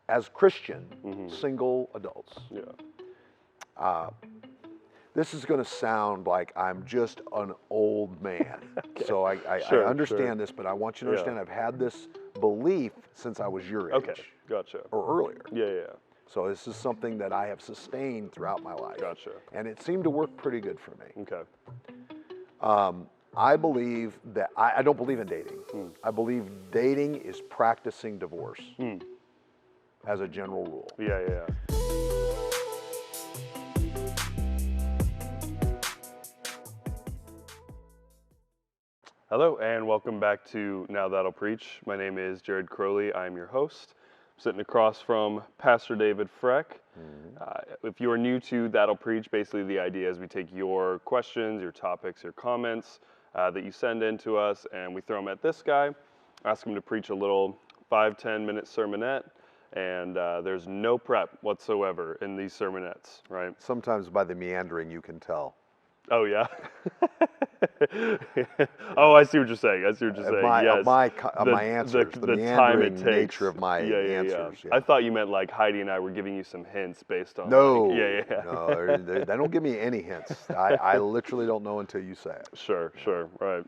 as Christian, single adults. Yeah. This is going to sound like I'm just an old man. Okay. So I understand this, but I want you to understand I've had this belief since I was your age. Okay, gotcha. Or earlier. Yeah. So this is something that I have sustained throughout my life. Gotcha. And it seemed to work pretty good for me. Okay. I believe that, I don't believe in dating. I believe dating is practicing divorce as a general rule. Yeah. Hello, and welcome back to Now That'll Preach. My name is Jared CROWLEY. I'm your host. I'm sitting across from Pastor David Frech. If you're new to That'll Preach, basically the idea is we take your questions, your topics, your comments that you send in to us, and we throw them at this guy, ask him to preach a little 5-10 minute sermonette, and there's no prep whatsoever in these sermonettes, right? Sometimes by the meandering you can tell. Oh, yeah? Oh, I see what you're saying. Yes. My answers, the meandering nature of my answers. Yeah. I thought you meant like Heidi and I were giving you some hints based on No, no, they don't give me any hints. I literally don't know until you say it. Sure, right.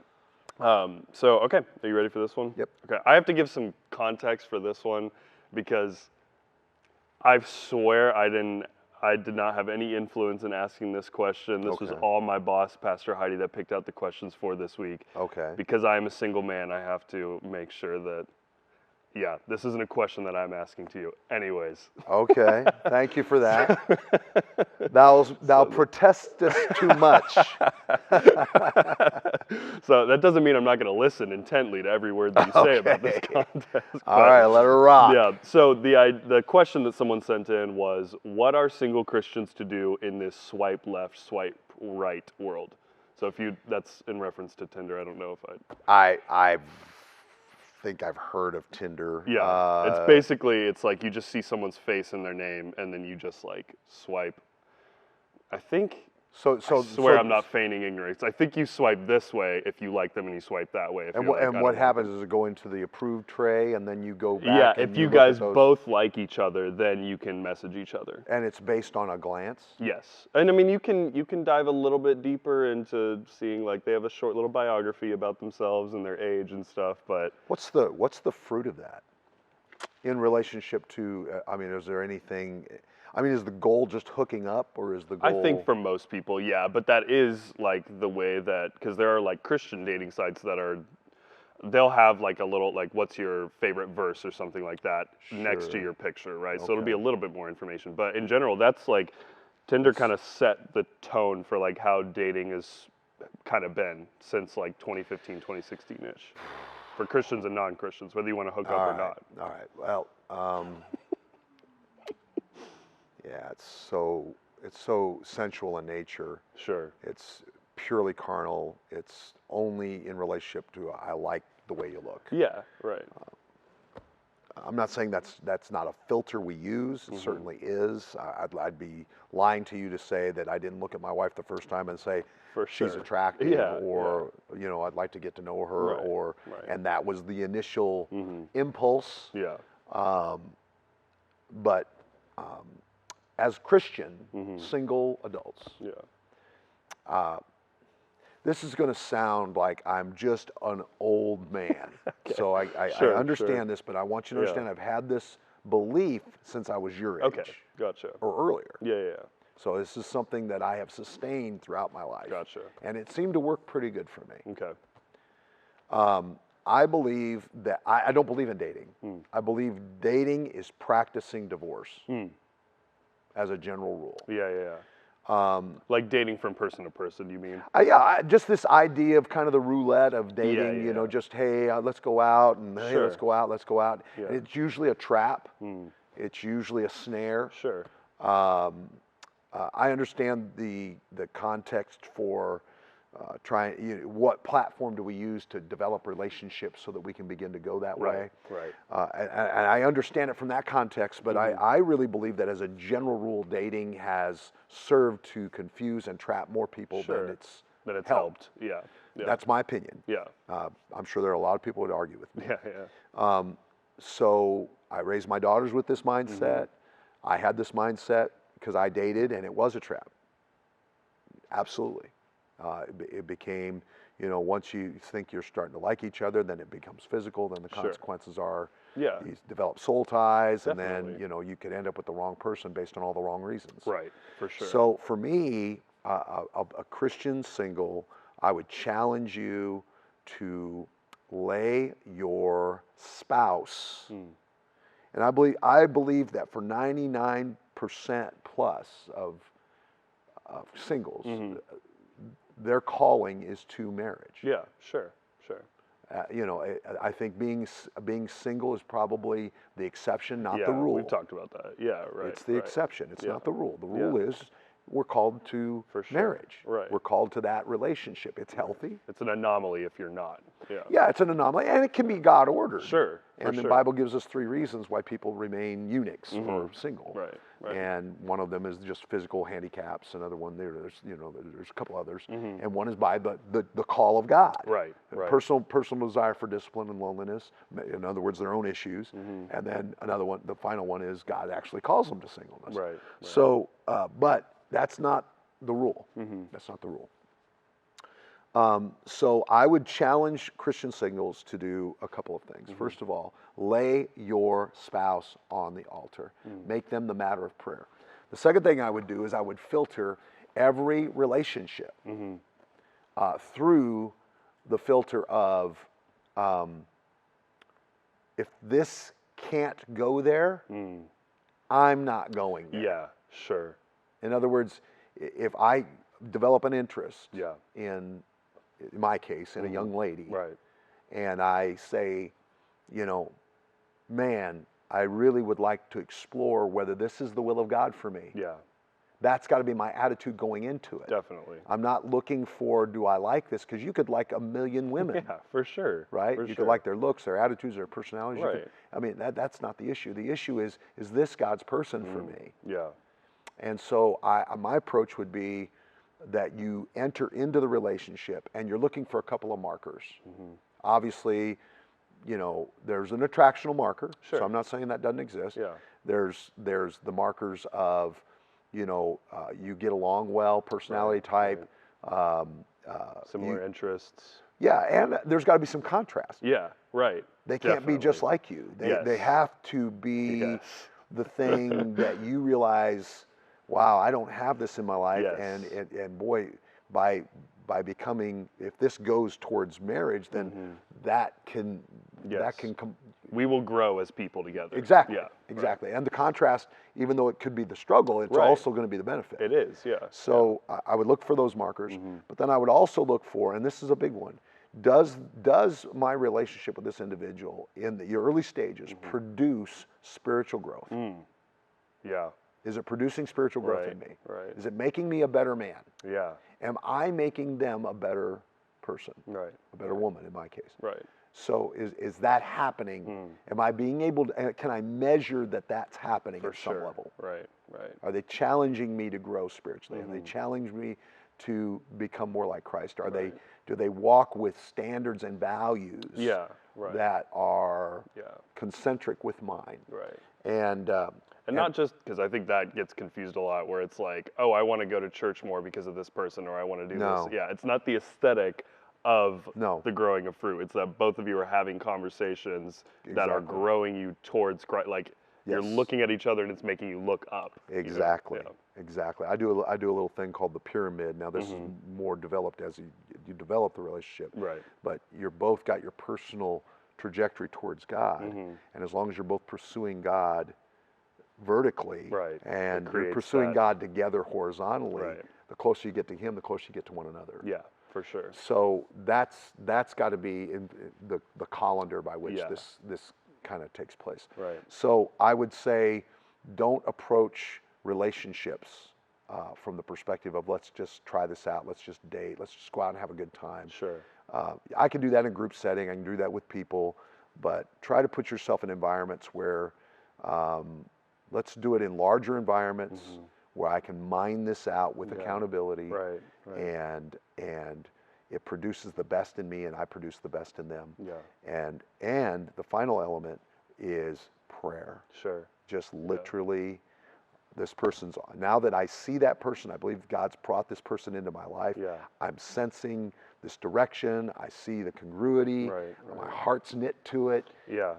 So, okay, are you ready for this one? Yep. Okay, I have to give some context for this one because I swear I did not have any influence in asking this question. This was all my boss, Pastor Heidi, that picked out the questions for this week. Okay. Because I am a single man, I have to make sure that, this isn't a question that I'm asking to you. Anyways. Okay, thank you for that. Thou protestest too much. So that doesn't mean I'm not going to listen intently to every word that you say about this contest. All right, let her rock. Yeah, so the question that someone sent in was, what are single Christians to do in this swipe left, swipe right world? So that's in reference to Tinder. I don't know if I think I've heard of Tinder. Yeah, it's basically, it's like you just see someone's face and their name, and then you just like swipe. I think, I swear I'm not feigning ignorance. I think you swipe this way if you like them, and you swipe that way if you like them. And what happens is it go into the approved tray, and then you go back. Yeah, and if you guys both like each other, then you can message each other. And it's based on a glance? Yes, and I mean you can dive a little bit deeper into seeing, like, they have a short little biography about themselves and their age and stuff, but what's the fruit of that in relationship to? I mean, is there anything? I mean, is the goal just hooking up, or is the goal? I think for most people, yeah, but that is like the way that, because there are like Christian dating sites that they'll have like a little, like, what's your favorite verse or something like that next to your picture, right? So it'll be a little bit more information, but in general, that's like, Tinder kind of set the tone for like how dating has kind of been since like 2015, 2016-ish, for Christians and non-Christians, whether you want to hook up or not. All right, well, yeah, it's so sensual in nature. Sure. It's purely carnal. It's only in relationship to I like the way you look. Yeah, right. I'm not saying that's not a filter we use. It certainly is. I'd be lying to you to say that I didn't look at my wife the first time and say she's attractive, or I'd like to get to know her, and that was the initial impulse. Yeah. But as Christian, single adults. Yeah. This is going to sound like I'm just an old man. So I understand this, but I want you to understand I've had this belief since I was your age. Okay, gotcha. Or earlier. Yeah. So this is something that I have sustained throughout my life. Gotcha. And it seemed to work pretty good for me. Okay. I believe that, I don't believe in dating. I believe dating is practicing divorce as a general rule. Yeah. Like dating from person to person, you mean? Just this idea of kind of the roulette of dating, just, hey, let's go out, and hey, let's go out. Yeah. And it's usually a trap. It's usually a snare. Sure. I understand the context for what platform do we use to develop relationships so that we can begin to go that way. Right. And I understand it from that context, but I really believe that as a general rule, dating has served to confuse and trap more people than it's helped. Yeah. That's my opinion. Yeah. I'm sure there are a lot of people who would argue with me. Yeah. So I raised my daughters with this mindset. I had this mindset because I dated, and it was a trap. Absolutely. It became, once you think you're starting to like each other, then it becomes physical. Then the consequences are you develop soul ties, Definitely. and then you could end up with the wrong person based on all the wrong reasons. Right, for sure. So for me, a Christian single, I would challenge you to lay your spouse, and I believe that for 99% plus of singles, their calling is to marriage. Yeah, sure. I think being single is probably the exception, not the rule. We've talked about that. Yeah, right. It's the exception. It's not the rule. The rule is we're called to marriage. Right. We're called to that relationship. It's healthy. It's an anomaly if you're not. Yeah. Yeah, it's an anomaly, and it can be God ordered. Sure. And the Bible gives us 3 reasons why people remain eunuchs or single. Right. And one of them is just physical handicaps. Another one there's a couple others. And one is by the call of God. Right. Personal desire for discipline and loneliness. In other words, their own issues. And then another one, the final one, is God actually calls them to singleness. Right. So, but that's not the rule. That's not the rule. So I would challenge Christian singles to do a couple of things. First of all, lay your spouse on the altar. Make them the matter of prayer. The second thing I would do is I would filter every relationship through the filter of if this can't go there, I'm not going there. Yeah, sure. In other words, if I develop an interest in my case, in a young lady, and I say, man, I really would like to explore whether this is the will of God for me. Yeah. That's got to be my attitude going into it. Definitely. I'm not looking for, do I like this? Because you could like a million women. Yeah, for sure. Right? For you sure. could like their looks, their attitudes, their personalities. Right. That's not the issue. The issue is this God's person for me? Yeah. And so my approach would be that you enter into the relationship and you're looking for a couple of markers. Obviously, there's an attractional marker. Sure. So I'm not saying that doesn't exist. Yeah. There's the markers of, you get along well, personality type. Similar interests. Yeah, and there's got to be some contrast. Yeah, right. They can't be just like you. They have to be the thing that you realize, wow, I don't have this in my life, and boy, by becoming, if this goes towards marriage, then that can we will grow as people together. Exactly. Yeah. Exactly. Right. And the contrast, even though it could be the struggle, it's also going to be the benefit. It is, yeah. So I would look for those markers, but then I would also look for, and this is a big one, does my relationship with this individual in the early stages produce spiritual growth? Yeah. Is it producing spiritual growth in me? Right. Is it making me a better man? Yeah. Am I making them a better person? Right. A better woman in my case. Right. So is that happening? Am I being able to, can I measure that that's happening at some level? Right. Are they challenging me to grow spiritually? Are they challenging me to become more like Christ? Do they walk with standards and values that are concentric with mine? Right. And not just, because I think that gets confused a lot, where it's like, oh, I want to go to church more because of this person, or I want to do this. Yeah, it's not the aesthetic of the growing of fruit. It's that both of you are having conversations that are growing you towards Christ. Like you're looking at each other and it's making you look up. Exactly. Exactly. I do a little thing called the pyramid. Now this is more developed as you develop the relationship. Right. But you're both got your personal trajectory towards God, and as long as you're both pursuing God vertically, and you're pursuing God together horizontally, the closer you get to Him, the closer you get to one another. Yeah, for sure. So that's got to be in the colander by which this kind of takes place. Right. So I would say, don't approach relationships from the perspective of let's just try this out, let's just date, let's just go out and have a good time. Sure. I can do that in a group setting, I can do that with people, but try to put yourself in environments where, let's do it in larger environments where I can mine this out with accountability, and it produces the best in me and I produce the best in them. Yeah. And the final element is prayer. Sure. Just literally, this person's, now that I see that person, I believe God's brought this person into my life. Yeah. I'm sensing this direction. I see the congruity. Right. My heart's knit to it. Yeah.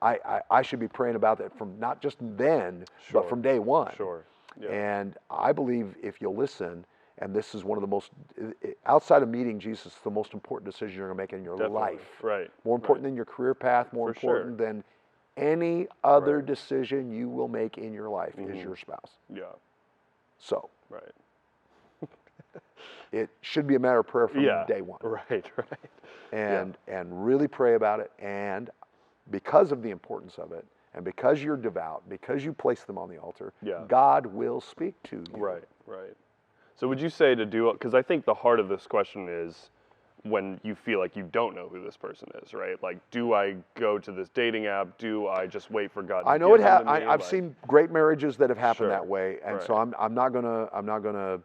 I should be praying about that from not just then, but from day one. Sure. Yeah. And I believe if you'll listen, and this is one of the most, outside of meeting Jesus, the most important decision you're going to make in your life. Right. More important than your career path, more important than any other decision you will make in your life is your spouse. Yeah. So. Right. It should be a matter of prayer from day one. Right. And really pray about it. And because of the importance of it, and because you're devout, because you place them on the altar, God will speak to you. Right. So would you say to do, because I think the heart of this question is when you feel like you don't know who this person is, right? Like, do I go to this dating app? Do I just wait for God to I know it give them to me? I've seen great marriages that have happened that way, and so I'm not gonna.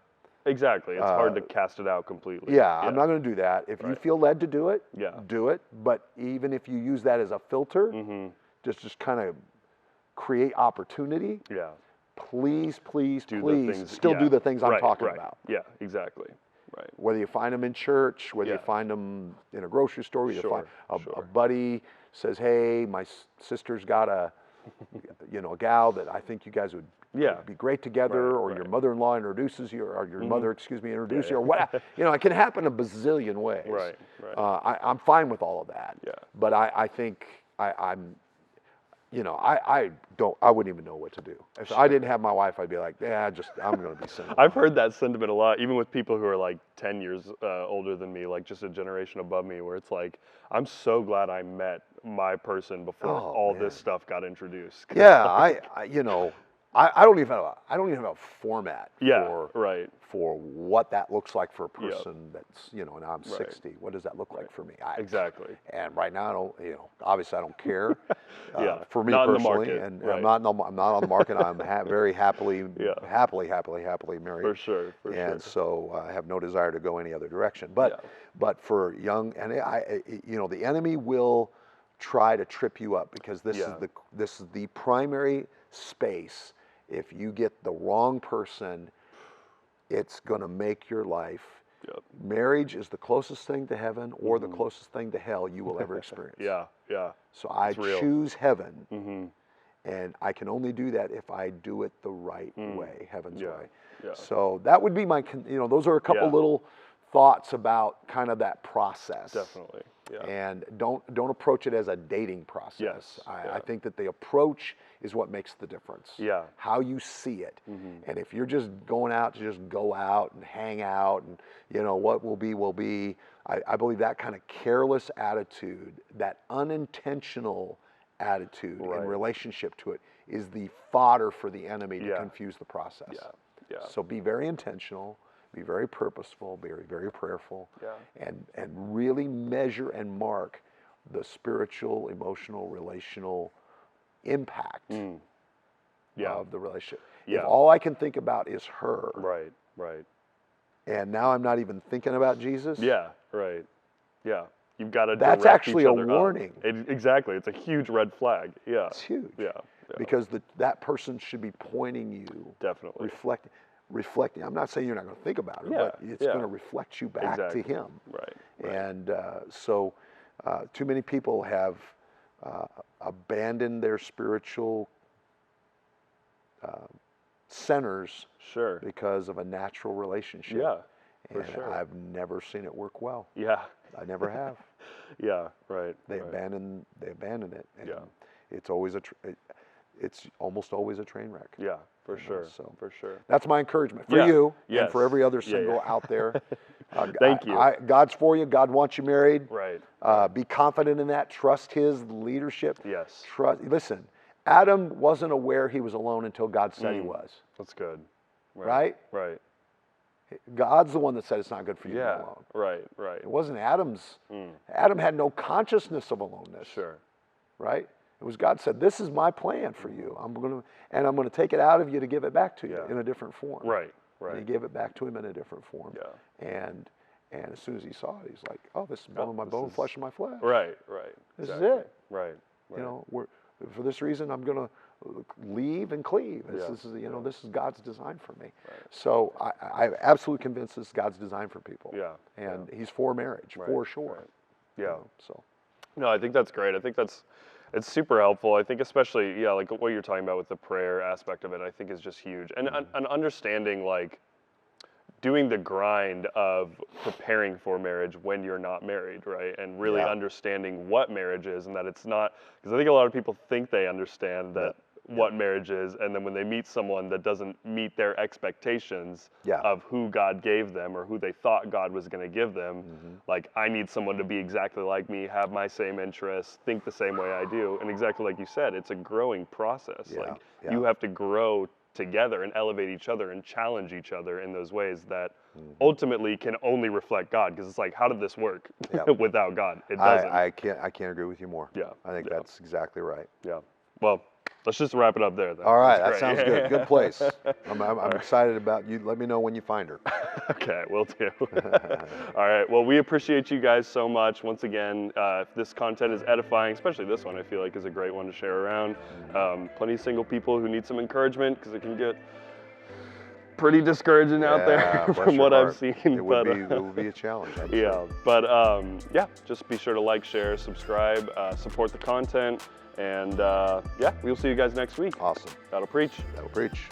Exactly, it's hard to cast it out completely. I'm not gonna do that. If you feel led to do it, do it. But even if you use that as a filter, just kind of create opportunity. Please still do the things I'm talking about. Yeah, exactly. Right. Whether you find them in church, whether you find them in a grocery store, whether you find a buddy says, "Hey, my sister's got a gal that I think you guys would be great together," or your mother-in-law introduces you, or your mother, introduces you, or what. It can happen a bazillion ways. Right. I'm fine with all of that. But I think I wouldn't even know what to do. If I didn't have my wife, I'd be like, I'm going to be single. I've heard that sentiment a lot, even with people who are like 10 years older than me, like just a generation above me, where it's like, I'm so glad I met my person before this stuff got introduced. Yeah, I don't even have a format for what that looks like for a person that's, now I'm 60. What does that look like for me? Exactly. And right now, I don't, obviously I don't care for me not personally. And I'm not on the market. I'm very happily married. For sure. And so I have no desire to go any other direction. But for young, and the enemy will try to trip you up, because this is the primary space. If you get the wrong person, it's going to make your life. Marriage is the closest thing to heaven or the closest thing to hell you will ever experience. So I choose heaven, and I can only do that if I do it the right way, heaven's way. So that would be my, those are a couple little thoughts about kind of that process. Definitely. And don't approach it as a dating process. I think that the approach is what makes the difference. How you see it. And if you're just going out to just go out and hang out and what will be will be, I believe that kind of careless attitude, that unintentional attitude in relationship to it, is the fodder for the enemy to confuse the process. So be very intentional. Be very purposeful, very, very prayerful, and really measure and mark the spiritual, emotional, relational impact of the relationship. If all I can think about is her, and now I'm not even thinking about Jesus, you've got to. That's actually a warning. Exactly, it's a huge red flag. It's huge. Because that person should be pointing you, reflecting. I'm not saying you're not going to think about it, but it's going to reflect you back to him. And so too many people have abandoned their spiritual centers because of a natural relationship. I've never seen it work well. I never have. They abandon it. And it's always it's almost always a train wreck. For sure. That's my encouragement for you and for every other single out there. Thank you. God's for you. God wants you married. Be confident in that. Trust His leadership. Listen, Adam wasn't aware he was alone until God said he was. That's good. Right? God's the one that said it's not good for you to be alone. It wasn't Adam's. Adam had no consciousness of aloneness. Right? It was God said, "This is my plan for you. I'm going to take it out of you to give it back to you in a different form." And He gave it back to him in a different form. And as soon as he saw it, he's like, "Oh, this is bone of my bone, flesh of my flesh." This is it. for this reason, I'm going to leave and cleave. Yeah. This is, this is God's design for me. Right. So I'm absolutely convinced this is God's design for people. Yeah. And He's for marriage, for sure. Right. Yeah. So. No, I think that's great. I think it's super helpful. I think especially, like what you're talking about with the prayer aspect of it, I think is just huge. And an understanding, like, doing the grind of preparing for marriage when you're not married, right? And really understanding what marriage is, and that it's not, because I think a lot of people think they understand that what marriage is, and then when they meet someone that doesn't meet their expectations of who God gave them or who they thought God was going to give them, like, I need someone to be exactly like me, have my same interests, think the same way I do. And exactly like you said, it's a growing process. You have to grow together and elevate each other and challenge each other in those ways that ultimately can only reflect God, because it's like, how did this work without God? It doesn't. I can't agree with you more. Yeah, I think that's exactly right. Yeah. Well, let's just wrap it up there then. All right, that sounds good. Good place. I'm excited about you. Let me know when you find her. Okay, will do. All right, well, we appreciate you guys so much. Once again, if this content is edifying, especially this one, I feel like is a great one to share around. Plenty of single people who need some encouragement, because it can get pretty discouraging out there from what I've seen. It would be a challenge. Yeah, but just be sure to like, share, subscribe, support the content. And we'll see you guys next week. Awesome. That'll preach. That'll preach.